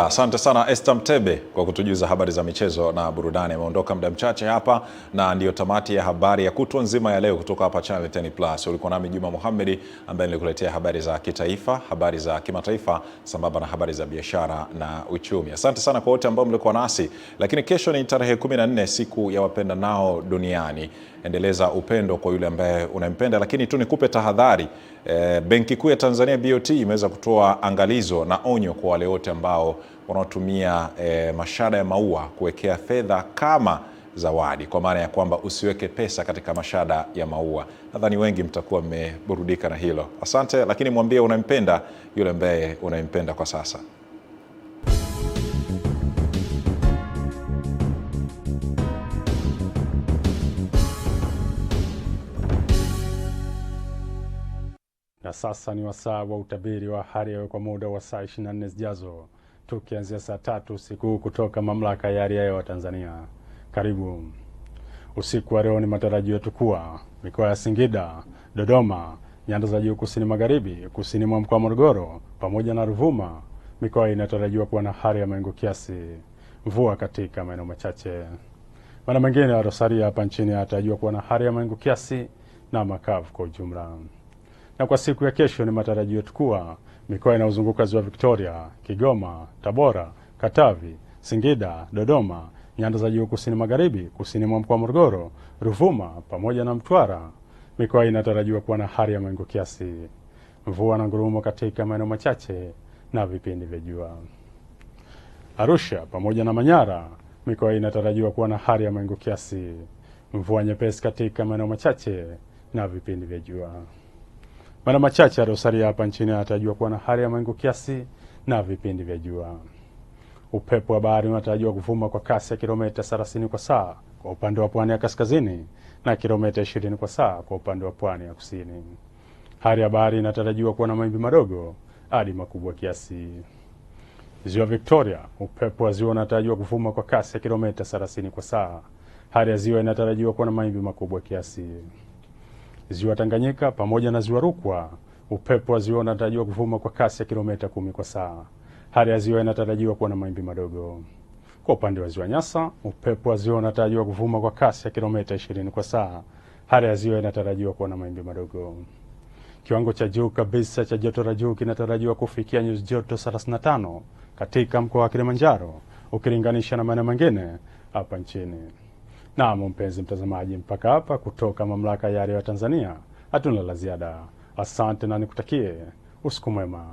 Asante sana Esther Mtebe kwa kutujuza habari za michezo na burudani. Ameondoka muda mchache hapa na ndiyo tamati ya habari ya kutwa nzima ya leo kutoka hapa Channel 10 Plus. Ulikuwa nami Juma Mohamed ambaye nilikuletea habari za kitaifa, habari za kimataifa sambamba na habari za biashara na uchumi. Asante sana kwa wote ambao mlikuwa nasi. Lakini kesho ni tarehe 14, siku ya wapendanao duniani. Endeleza upendo kwa yule ambaye unampenda, lakini tu nikupe tahadhari. Benki Kuu ya Tanzania BOT imeweza kutoa angalizo na onyo kwa wale wote ambao wanaotumia mashada ya maua kuwekea fedha kama zawadi, kwa maana ya kwamba usiweke pesa katika mashada ya maua. Nadhani wengi mtakuwa mmeburudika na hilo. Asante, lakini mwambie unampenda yule ambaye unampenda kwa sasa. Na sasa ni wasaa wa utabiri wa hali ya hewa kwa muda wa saa 24 zijazo, tukianzia saa 3 usiku kutoka Mamlaka ya Hali ya Hewa Tanzania. Karibu. Usiku wa leo ni matarajio yetu kuwa mikoa ya Singida, Dodoma, nyanda za juu kusini magharibi, kusini mwa mkoa wa Morogoro pamoja na Ruvuma, mikoa inatarajiwa kuwa na hali ya mawingu kiasi, mvua katika maeneo machache. Maeneo mengine ya Rosaria hapa nchini yanatarajiwa kuwa na hali ya mawingu kiasi na makavu kwa ujumla. Na kwa siku ya kesho ni matarajio yetu kuwa mikoa inayozunguka Ziwa Victoria, Kigoma, Tabora, Katavi, Singida, Dodoma, nyanda za juu kusini magharibi, kusini mwa mkoa wa Morogoro, Ruvuma pamoja na Mtwara, mikoa inatarajiwa kuwa na hali ya mawingu kiasi, mvua na ngurumo katika maeneo machache na vipindi vya jua. Arusha pamoja na Manyara, mikoa inatarajiwa kuwa na hali ya mawingu kiasi, mvua nyepesi katika maeneo machache na vipindi vya jua. Maeneo machache ya Rosaria hapa nchini yanatarajiwa kuwa na hali ya mawingu kiasi na vipindi vya jua. Upepo wa bahari unatarajiwa kuvuma kwa kasi ya kilomita 30 kwa saa kwa upande wa pwani ya kaskazini na kilomita 20 kwa saa kwa upande wa pwani ya kusini. Hali ya bahari inatarajiwa kuwa na mawimbi madogo hadi makubwa kiasi. Ziwa Victoria, upepo wa ziwa unatarajiwa kuvuma kwa kasi ya kilomita 30 kwa saa. Hali ya ziwa inatarajiwa kuwa na mawimbi makubwa kiasi. Ziwa Tanganyika pamoja na Ziwa Rukwa, upepo wa ziwa unatarajiwa kuvuma kwa kasi ya kilomita 10 kwa saa. Hali ya ziwa inatarajiwa kuwa na mawimbi madogo. Kwa upande wa Ziwa Nyasa, upepo wa ziwa unatarajiwa kuvuma kwa kasi ya kilomita 20 kwa saa. Hali ya ziwa inatarajiwa kuwa na mawimbi madogo. Kiwango cha juu kabisa cha joto la juu kinatarajiwa kufikia nyuzi joto 35 katika mkoa wa Kilimanjaro ukilinganisha na maeneo mengine hapa nchini. Na mpenzi mtazamaji, mpaka hapa kutoka Mamlaka ya Hali ya Hewa Tanzania hatuna la ziada. Asante na nikutakie usiku mwema.